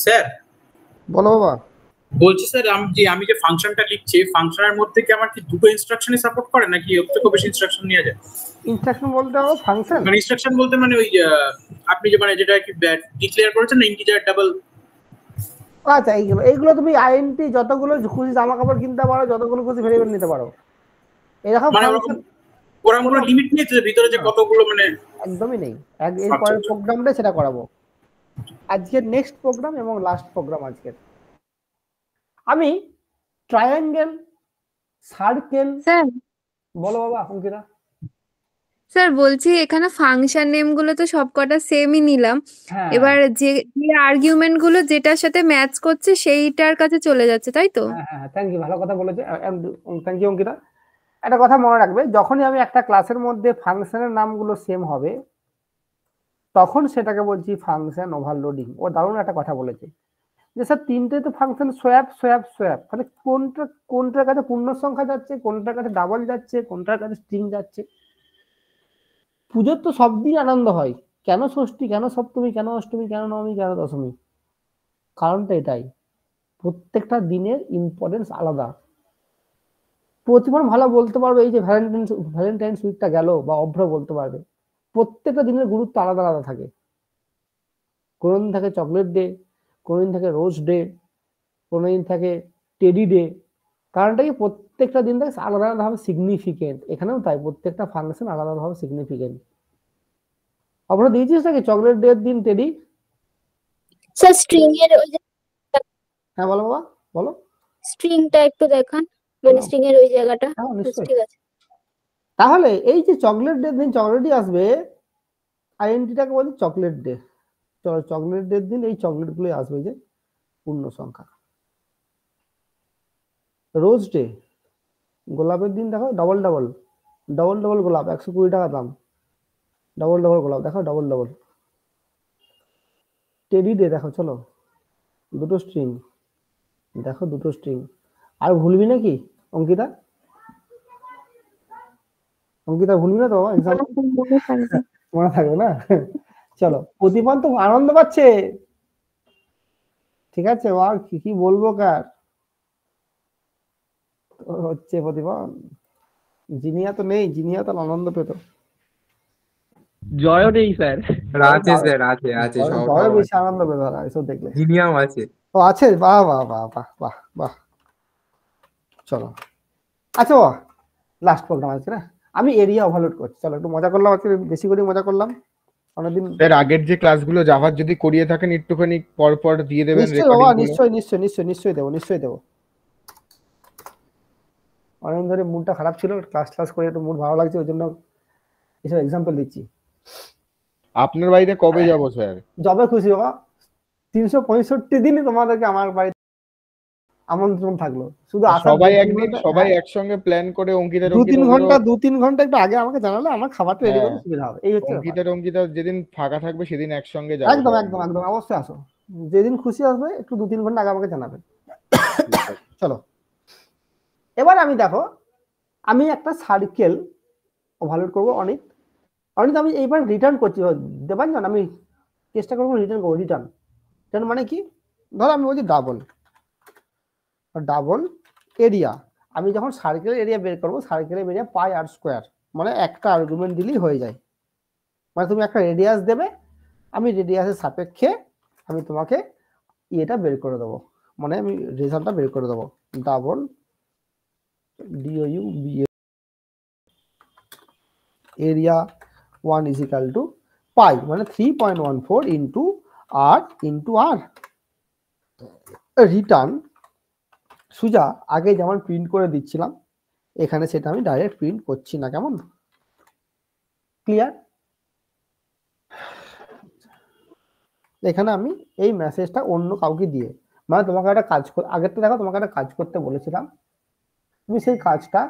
স্যার বলো বাবা। বলছি স্যার, আমি যে ফাংশনটা লিখছি, ফাংশনের মধ্যে কি আমার কি দুটো ইনস্ট্রাকশনই সাপোর্ট করে নাকি এর থেকেও বেশি ইনস্ট্রাকশন নেওয়া যায়? ইনস্ট্রাকশন বলতে হবে ফাংশন, মানে ইনস্ট্রাকশন বলতে মানে ওই আপনি যে মানে যেটা কি ডিক্লেয়ার করেছেন না, ইন্টিজার ডাবল। আচ্ছা এইগুলো তুমি আইএনটি যতগুলো খুশি জামা কাপড় কিনতে পারো, যতগুলো খুশি ভেরিয়েবল নিতে পারো, এরকম মানে ফাংশন। ওরকম কোনো লিমিট নেই যে ভিতরে যে কতগুলো মানে একদমই নেই। এর পরের প্রোগ্রামটা সেটা করাবো। আজকের নেক্সট প্রোগ্রাম এবং লাস্ট প্রোগ্রাম আজকের। আমি ট্রায়াঙ্গেল, সার্কেল, স্যার বলো বাবা অঙ্কিতা। স্যার বলছি এখানে ফাংশন নেম গুলো তো সবকটা সেমই নিলাম, হ্যাঁ এবার যে আর্গুমেন্ট গুলো যেটার সাথে ম্যাচ করছে সেইটার কাছে চলে যাচ্ছে, তাই তো? হ্যাঁ হ্যাঁ থ্যাংক ইউ, ভালো কথা বলেছে, থ্যাংক ইউ অঙ্কিতা। একটা কথা মনে রাখবে, যখনই আমি একটা ক্লাসের মধ্যে ফাংশনের নামগুলো সেম হবে তখন সেটাকে বলছি ফাংশন ওভারলোডিং। ও দারুণ একটা কথা বলেছে যে স্যার তিনটে তো ফাংশন সোয়াপ সোয়াপ সোয়াপ, তাহলে কোনটার কাছে পূর্ণ সংখ্যা যাচ্ছে, কোনটার কাছে ডাবল যাচ্ছে, কোনটার কাছে স্ট্রিং যাচ্ছে। পুজোর তো সব দিন আনন্দ হয়, কেন ষষ্ঠী, কেন সপ্তমী, কেন অষ্টমী, কেন নবমী, কেন দশমী? কারণটা এটাই, প্রত্যেকটা দিনের ইম্পর্টেন্স আলাদা। প্রতিবার ভালো বলতে পারবে এই যে ভ্যালেন্টাইন্স উইকটা গেল বা অভ্র বলতে পারবে, প্রত্যেকটা দিনের গুরুত্ব আলাদা আলাদা থাকে। কোনোদিন থাকে চকলেট ডে, কোনোদিন থাকে রোজ ডে, কোনোদিন থাকে টেডি ডে। কারণটা কি প্রত্যেকটা দিন থাকে আলাদা আলাদাভাবে সিগনিফিকেন্ট। এখানেও তাই, প্রত্যেকটা ফাংশন আলাদাভাবে সিগনিফিকেন্ট। অভ্র দিয়েছিস নাকি চকলেট ডে এর দিন টেডি? স্যার স্ট্রিং এর ওই হ্যাঁ বলো বাবা বলো। স্ট্রিংটা একটু দেখান, মানে স্ট্রিং এর ওই জায়গাটা। হ্যাঁ নিশ্চয়ই। ঠিক আছে। তাহলে এই যে চকলেট ডে দিন চকলেটই আসবে, আইএনটিটাকে বলি চকলেট ডে। চলো চকলেট ডে দিন এই চকলেট গুলোই আসবে, যে পূর্ণ সংখ্যা। রোজ ডে, গোলাপের দিন দেখো ডবল ডবল ডবল ডবল গোলাপ, 120 টাকা দাম, ডবল ডবল গোলাপ দেখো ডবল ডবল। টেডি ডে দেখো, চলো দুটো স্ট্রিং দেখো, দুটো স্ট্রিং। আর ভুলবি নাকি অঙ্কিতা? অঙ্কিতা ভুলবি না তো বাবা? এক্সাম মনে থাকবে না? চলো, প্রতিমান তো আনন্দ পাচ্ছে, ঠিক আছে। আর কি বলবো, কার হচ্ছে প্রতিমান? জিনিয়া তো নেই, জিনিয়া তো আনন্দ পেত। জয়ও নেই স্যার। আছে স্যার, আছে সব জয় সব বেশি আছে। আনন্দ পেত না এসব দেখলে। জিনিয়াম আছে। ও আছে, বাহ বাহ বাহ বাহ বাহ বাহ চলো আচ্ছা বাহ, লাস্ট প্রোগ্রাম আছে না। আমি এরিয়া ওভারলোড করছি, চলো একটু মজা করলাম আজকে, বেশি করে মজা করলাম অনেকদিন। স্যার আগের যে ক্লাসগুলো জাভার যদি করিয়ে থাকেন একটুখানি পর পর দিয়ে দেবেন নিশ্চয়ই বাবা, রেকর্ডিং গুলো। নিশ্চয়ই নিশ্চয়ই নিশ্চয়ই নিশ্চয়ই দেবো, নিশ্চয়ই দেবো। অনেকদিন ধরে মুডটা খারাপ ছিল, ক্লাস করে একটু মুড ভালো লাগছে, ওই জন্য এসব এক্সাম্পল দিচ্ছি। আপনার বাড়িতে কবে যাব স্যার? যবে খুশি বাবা, 365 দিনই তোমাদেরকে আমার বাড়িতে আমন্ত্রণ থাকলো। শুধু সবাই একদিন সবাই একসঙ্গে প্ল্যান করে অঙ্কিতার 2-3 ঘন্টা একটু আগে আমাকে জানালে আমার খাবারটা রেডি করতে সুবিধা হবে। এই হচ্ছে অঙ্কিতা যেদিন ফাঁকা থাকবে সেদিন একসঙ্গে যাব। একদম একদম একদম অবশ্যই আসো, যেদিন খুশি আসবে একটু 2-3 ঘন্টা আগে আমাকে জানাবে। চলো এবার আমি দেখো, আমি একটা সার্কেল ওভারলোড করবো। অনিত আমি এইবার রিটার্ন করছি দেবাঞ্জন, আমি চেষ্টা করবো রিটার্ন করবো। রিটার্ন মানে কি, ধরো আমি বলছি ডাবল এরিয়া। আমি যখন সার্কেল এরিয়া বের করবো, সার্কেলের এরিয়া পাই আর স্কোয়ার, মানে একটা আর্গুমেন্ট দিলেই হয়ে যায়। মানে তুমি একটা রেডিয়াস দেবে, আমি রেডিয়াসের সাপেক্ষে আমি তোমাকে এটা বের করে দেবো, মানে আমি রেজাল্টটা বের করে দেবো। Double D O B area 1 is equal to pi, মানে 3.14 ইন্টু আর রিটার্ন সুজা আগে যেমন প্রিন্ট করে দিচ্ছিলাম, এখানে সেটা আমি ডাইরেক্ট প্রিন্ট করছি না। কেমন ক্লিয়ার? এখানে আমি এই মেসেজটা অন্য কাউকে দিয়ে, মানে তোমাকে একটা কাজ আগের তো দেখো তোমাকে একটা কাজ করতে বলেছিলাম, তুমি সেই কাজটা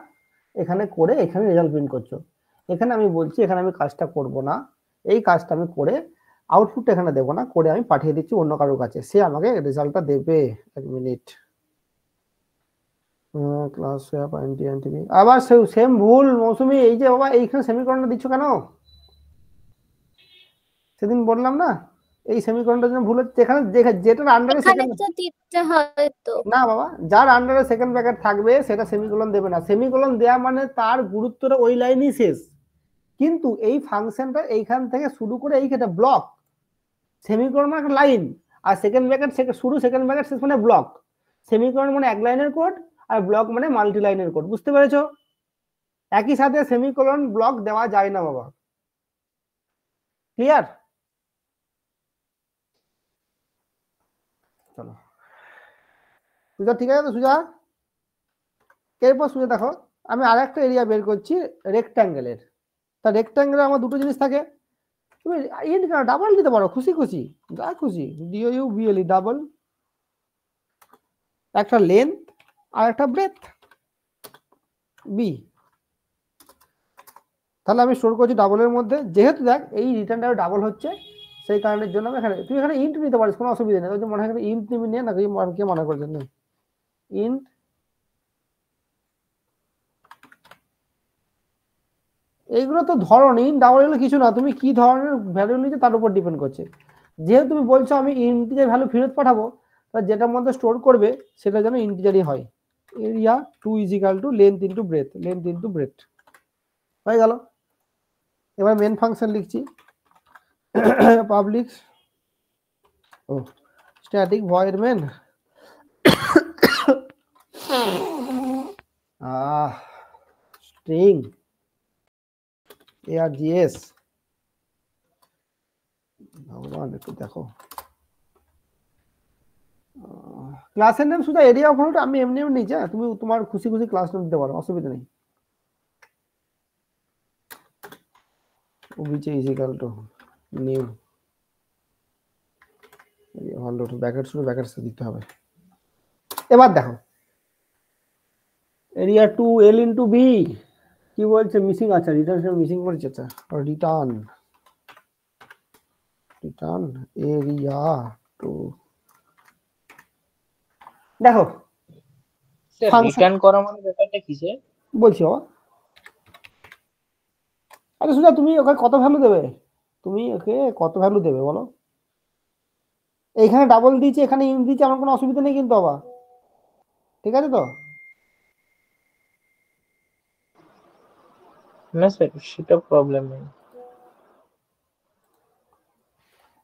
এখানে করে এখানে রেজাল্ট প্রিন্ট করছো। এখানে আমি বলছি এখানে আমি কাজটা করব না, এই কাজটা আমি করে আউটপুটটা এখানে দেবো না, করে আমি পাঠিয়ে দিচ্ছি অন্য কারোর কাছে, সে আমাকে রেজাল্টটা দেবে। এক মিনিট, ক্লাস আবার সেম ভুল মৌসুমি। এই যে বাবা এইখানে সেমিকোলনটা দিচ্ছ কেন? সেদিন বললাম না এই সেমিকোলনটার জন্য ভুল হচ্ছে। এখানে যেটার আন্ডারে সেকেন্ড না বাবা, যার আন্ডারে সেকেন্ড ব্র্যাকেট থাকবে সেটা সেমিকোলন দেবে না। সেমিকোলন দেয়া মানে তার গুরুত্বটা ওই লাইনই শেষ। কিন্তু এই ফাংশনটা এইখান থেকে শুরু করে এইখানে ব্লক, সেমিকোলন মানে একটা লাইন, আর সেকেন্ড ব্র্যাকেট শুরু সেকেন্ড ব্র্যাকেট শেষ মানে ব্লক। সেমিকোলন মানে এক লাইনের কোড, আর ব্লক মানে মাল্টি লাইনের কোড। বুঝতে পেরেছো? একই সাথে সেমিকোলন ব্লক দেওয়া যায় না বাবা, ক্লিয়ার? চলো সুজা, ঠিক আছে তো সুজা? এরপর সুজা দেখো, আমি আর একটা এরিয়া বের করছি রেক্ট্যাঙ্গেলের। তা রেক্ট্যাঙ্গেলে আমার দুটো জিনিস থাকে, তুমি ইন্ট কেন ডাবল দিতে পারো, খুশি খুশি যা খুশি, ডিও বিএলই ডাবল, একটা লেন্থ আর একটা ব্রেথ বি। তাহলে আমি স্টোর করছি ডাবলের মধ্যে, যেহেতু দেখ এই রিটার্নটা ডাবল হচ্ছে সেই কারণের জন্য আমি এখানে, তুই এখানে ইন্ট নিতে পারিস, কোনো অসুবিধা নেই। ওই যে মনে হয় ইন্ট নিবি নিয়ে না, কে মনে করছেন না ইন্ট এইগুলো তো ধরন, ইন্ট ডাবল এগুলো কিছু না, তুমি কি ধরনের ভ্যালু নিচ্ছে তার উপর ডিপেন্ড করছে। যেহেতু তুমি বলছো আমি ইন্টিজার ভ্যালু ফেরত পাঠাবো, তাহলে যেটার মধ্যে স্টোর করবে সেটা যেন ইন্টিজারই হয়। Area 2 = length into breadth, length into breadth হয়ে গেল। এবার মেন ফাংশন লিখছি, public static void main string args। ভগবান একটু দেখো, ক্লাসের নাম শুধু এরিয়া অফ ভ্যালুটা আমি এমনি এমনি নিচ্ছি, তুমি তোমার খুশি খুশি ক্লাস নাম দিতে পারো, অসুবিধা নেই। obj = নিউ ভালো, ব্র্যাকেট শুধু ব্র্যাকেটস দিতে হবে। এবার দেখো এরিয়া 2 L * B কি বলছে, মিসিং আছে, রিটার্ন মিসিং করেছে, আচ্ছা রিটার্ন এরিয়া 2। দেখো স্যার রিটার্ন করা মানে ব্যাপারটা কি স্যার? বলছি বাবা, আরে সুজা তুমি ওকে কত ভ্যালু দেবে, তুমি ওকে কত ভ্যালু দেবে বলো? এইখানে ডাবল দিয়েছি, এখানে ইন্ট দিয়েছি, আমার কোনো অসুবিধা নেই কিন্তু বাবা, ঠিক আছে তো? না স্যার সেটা প্রবলেম নেই।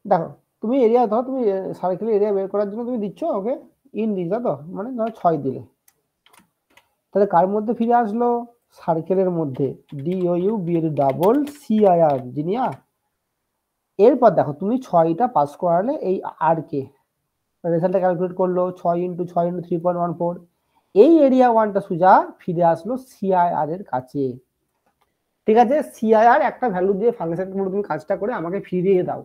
দেখো তুমি এরিয়া ধরো, তুমি সার্কেল এরিয়া বের করার জন্য তুমি দিচ্ছ ওকে ইন দিচ্ছ তো, মানে ধরো 6 দিলে, তাহলে কার মধ্যে ফিরে আসলো, সার্কেলের মধ্যে, ডিও বিএল ডাবল সিআইআর জিনিয়া। এরপর দেখো তুমি 6টা পাস করালে এই আর কে, রেজাল্টটা ক্যালকুলেট করলো 6 × 6 × 3.14, এই এরিয়া 1টা সুজা ফিরে আসলো সিআইআর এর কাছে, ঠিক আছে? সিআইআর একটা ভ্যালু দিয়ে ফাংশন করে তুমি কাজটা করে আমাকে ফিরিয়ে দাও।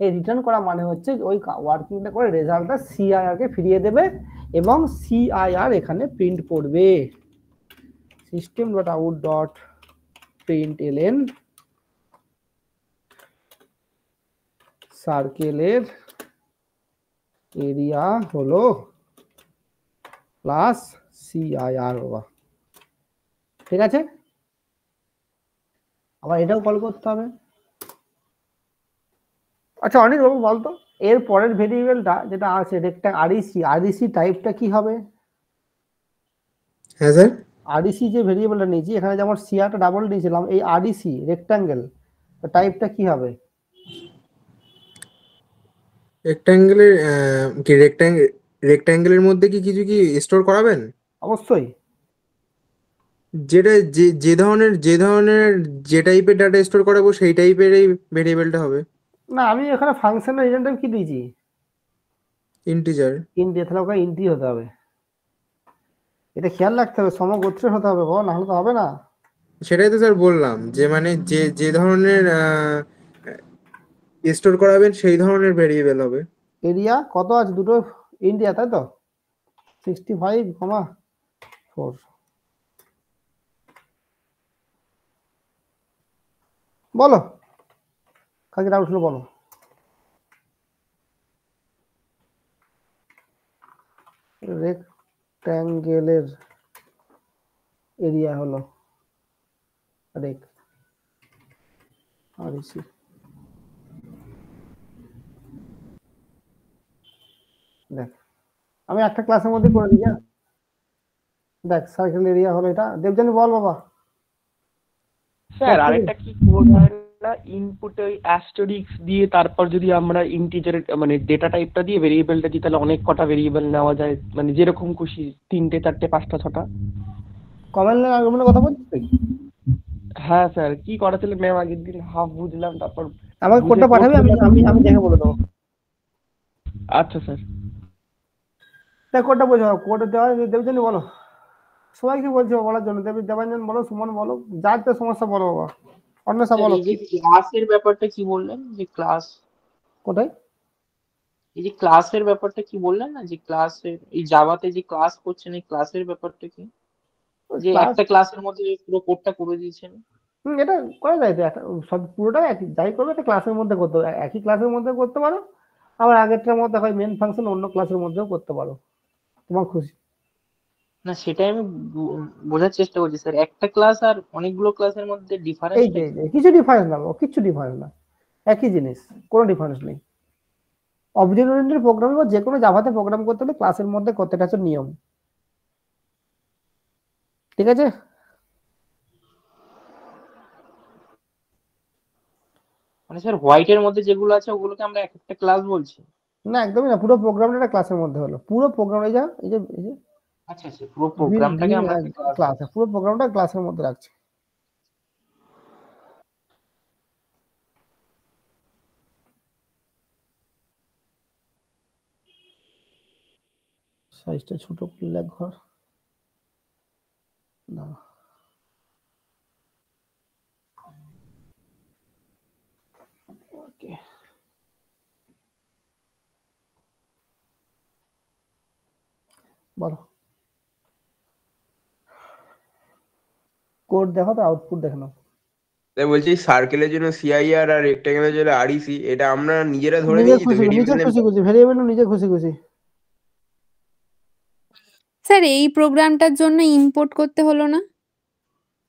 এই রিটার্ন করা মানে হচ্ছে ওই ওয়ার্কিংটা করে রেজাল্টটা সিআইআর কে ফিরিয়ে দেবে এবং সিআইআর এখানে প্রিন্ট করবে system.out.println সার্কেলের এরিয়া হলো প্লাস সিআইআর বাবা, ঠিক আছে? আবার এটাও কল করতে হবে। আচ্ছা অনিল বাবু বলতো, এর পরের ভেরিয়েবলটা যেটা আছে আরইসি টাইপটা কি হবে? হ্যাঁ স্যার, আরইসি যে ভেরিয়েবলটা নিয়েছি, এখানে যেমন সিআরটা ডাবল দিয়েছিলাম, এই আরইসি রেক্ট্যাঙ্গেল টাইপটা কি হবে? রেক্ট্যাঙ্গেলের কি রেক্ট্যাঙ্গেলের মধ্যে কি কিছু কি স্টোর করাবেন? অবশ্যই, যেটা যে ধরনের যে টাইপের ডাটা স্টোর করাবো সেই টাইপের এই ভেরিয়েবলটা হবে। না আমি এখানে ফাংশনের রিটার্ন টাইপ কি দিয়েছি? ইন্টিজার। ইন্টি, তাহলে ওকে ইন্টি হতে হবে, এটা খেয়াল রাখতে হবে, সমগোত্রের হতে হবে বাবা, না হলে তো হবে না। সেটাই তো স্যার বললাম, যে মানে যে ধরনের স্টোর করাবেন সেই ধরনের ভেরিয়েবল হবে। এরিয়া কত আছে, দুটো ইন্ডিয়া তাই তো, 65,4 বলো, কাকে ডাউট ছিল বলো। রেক্ট্যাঙ্গেলের এরিয়া হলো রেক আরইসি, দেখ আমি একটা ক্লাসের মধ্যে করে দিই, দেখ সার্কেল এরিয়া হলো এটা। দেবজানি বল বাবা। স্যার আরেকটা কি কোড হয় না, ইনপুটে ওই অ্যাস্টেরিক্স দিয়ে তারপর যদি আমরা ইন্টিজার মানে ডেটা টাইপটা দিয়ে ভেরিয়েবলটা দিই, তাহলে অনেক কটা ভেরিয়েবল নেওয়া যায়, মানে যেরকম খুশি 3টে 4টে 5টা 6টা। কমেন্ট লাইন আর্গুমেন্টের কথা বলছিস তুই? হ্যাঁ স্যার, কি করেছিল ম্যাম আগের দিন হাফ বুঝলাম, তারপর আমাকে বুঝে কোডটা code পাঠাবি, আমি করলাম। আমি আমি দেখে বলে দেবো। আচ্ছা স্যার। দেখ কোডটা বোঝো, কোড দেওয়া দেবজনী বলো, সবাই কি বলছো বলার জন্য, দেবাঞ্জন বলো, সুমন বলো, যার তো সমস্যা বলো বাবা, অন্বেষা স্যার বলো। এই যে ক্লাসের ব্যাপারটা কি বললেন, যে ক্লাস, কোথায়? এই যে ক্লাসের ব্যাপারটা কি বললেন না, যে ক্লাসের এই জাভাতে যে ক্লাস করছেন, এই ক্লাসের ব্যাপারটা কি, যে ক্লাস, একটা ক্লাসের মধ্যে পুরো কোডটা করে দিয়েছেন? এটা করা যায় তো, সব পুরোটাই একই, যাই করবে একটা ক্লাসের মধ্যে করতে হবে, একই ক্লাসের মধ্যে করতে পারো, আবার আগেরটার মধ্যে হয় মেন ফাংশন অন্য ক্লাসের মধ্যেও করতে পারো, তোমার খুশি। না সেটাই আমি বোঝার চেষ্টা করছি স্যার, একটা ক্লাস আর অনেকগুলো ক্লাসের মধ্যে এই ডিফারেন্সটা যে কি? কিছু ডিফারেন্স না, কিচ্ছু ডিফারেন্স না, একই জিনিস, কোনো ডিফারেন্স নেই। অবজেক্ট ওরিয়েন্টেড প্রোগ্রামিং বা যে কোনো জাভাতে প্রোগ্রাম করতে হলে ক্লাসের মধ্যে করতে হচ্ছে নিয়ম, ঠিক আছে? মানে স্যার হোয়াইটের মধ্যে যেগুলো আছে ওগুলোকে আমরা এক একটা ক্লাস বলছি? না একদমই না, পুরো প্রোগ্রামটা একটা ক্লাসের মধ্যে হলো, পুরো প্রোগ্রাম, এই যে আচ্ছা আচ্ছা, পুরো গ্রিন প্রোগ্রামটাকে গ্রিন আমরা একটা ক্লাস ক্লাস, বলছি। পুরো প্রোগ্রামটা ক্লাসের মধ্যে রাখছে। সাইজটা ছোট করলে ঘর না, ওকে বলো, কোড দেখো তো, আউটপুট দেখে নাও। তাই বলছি সার্কেলের জন্য সিআইআর আর রেক্টাঙ্গেলের জন্য আরইসি, এটা আমরা নিজেরা ধরে নিজে নিয়েছি তো খুশি, নিজে ভেরিয়েবল নেম। খুশি খুশি, ভেরিয়েবল নিজে খুশি খুশি। স্যার এই প্রোগ্রামটার জন্য ইম্পোর্ট করতে হলো না?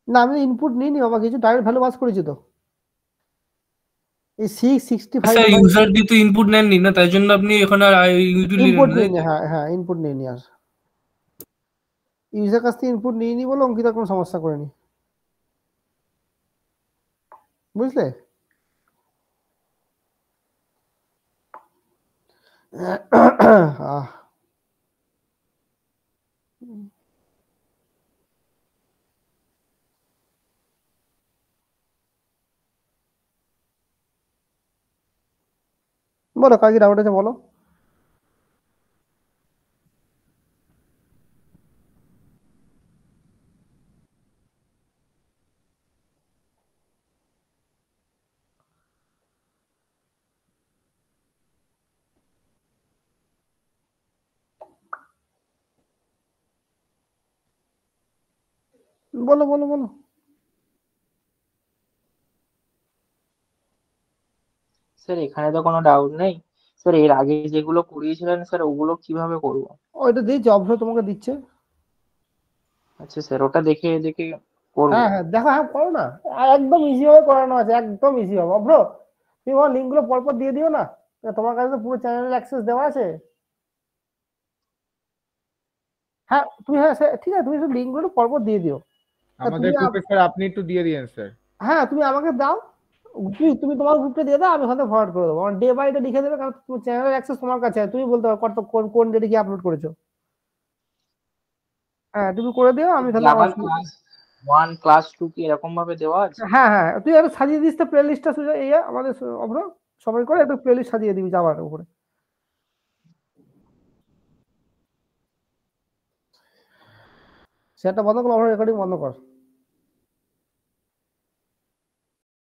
না আমি ইনপুট নিইনি বাবা, কিছু ডাইরেক্ট ভ্যালু পাস করেছি তো, এই 665 স্যার ইউজার দিয়ে তো ইনপুট নেননি না, তাই জন্য আপনি এখানে আর ইউটিলিটি ইনপুট নেন, নিইনি, হ্যাঁ হ্যাঁ ইনপুট নিইনি, আর ইউজার কাছ থেকে ইনপুট নিইনি বলে অঙ্কিতা কোনো সমস্যা করেনি, বুঝলে? বলো কার কি ডাউট আছে বলো। বলো বলো বলো। স্যার এখানে তো কোনো ডাউট নেই স্যার, এর আগে যেগুলো করিয়েছিলেন স্যার ওগুলো কিভাবে করবো? ওইটা দিয়েছি, অবশ্য তোমাকে দিচ্ছে। আচ্ছা স্যার, ওটা দেখে দেখে করবো? হ্যাঁ হ্যাঁ দেখো, হ্যাঁ করো না, একদম ইজি ভাবে করানো আছে, একদম ইজি হবে অভ্র, তুমি আমার লিঙ্ক গুলো পরপর দিয়ে দিও না, তোমার কাছে তো পুরো চ্যানেল অ্যাক্সেস দেওয়া আছে। হ্যাঁ তুমি, হ্যাঁ ঠিক আছে, তুমি লিঙ্ক গুলো পরপর দিয়ে দিও। আমাদের গ্রুপে স্যার আপনি একটু দিয়ে দিয়েন স্যার। হ্যাঁ তুমি আমাকে দাও, তুমি তোমার গ্রুপে দিয়ে দাও, আমি ওখানে ফরওয়ার্ড করে দেবো, ডে বাই ডে লিখে দেবে, কারণ তোমার চ্যানেল অ্যাক্সেস তোমার কাছে আছে, তুমি বলতে পারো কত কোন কোন ডেটে কি আপলোড করেছো। হ্যাঁ তুমি করে দিও, আমি তাহলে আমার আবার ক্লাস 1 ক্লাস 2 কি এরকম ভাবে দেওয়া আছে? হ্যাঁ হ্যাঁ তুই একটু সাজিয়ে দিস তো প্লে লিস্টটা, আমাদের অভ্র সবাই করে একটু প্লে লিস্ট সাজিয়ে দিবি যাওয়ার উপরে। সেটা বন্ধ কর, রেকর্ডিং বন্ধ কর।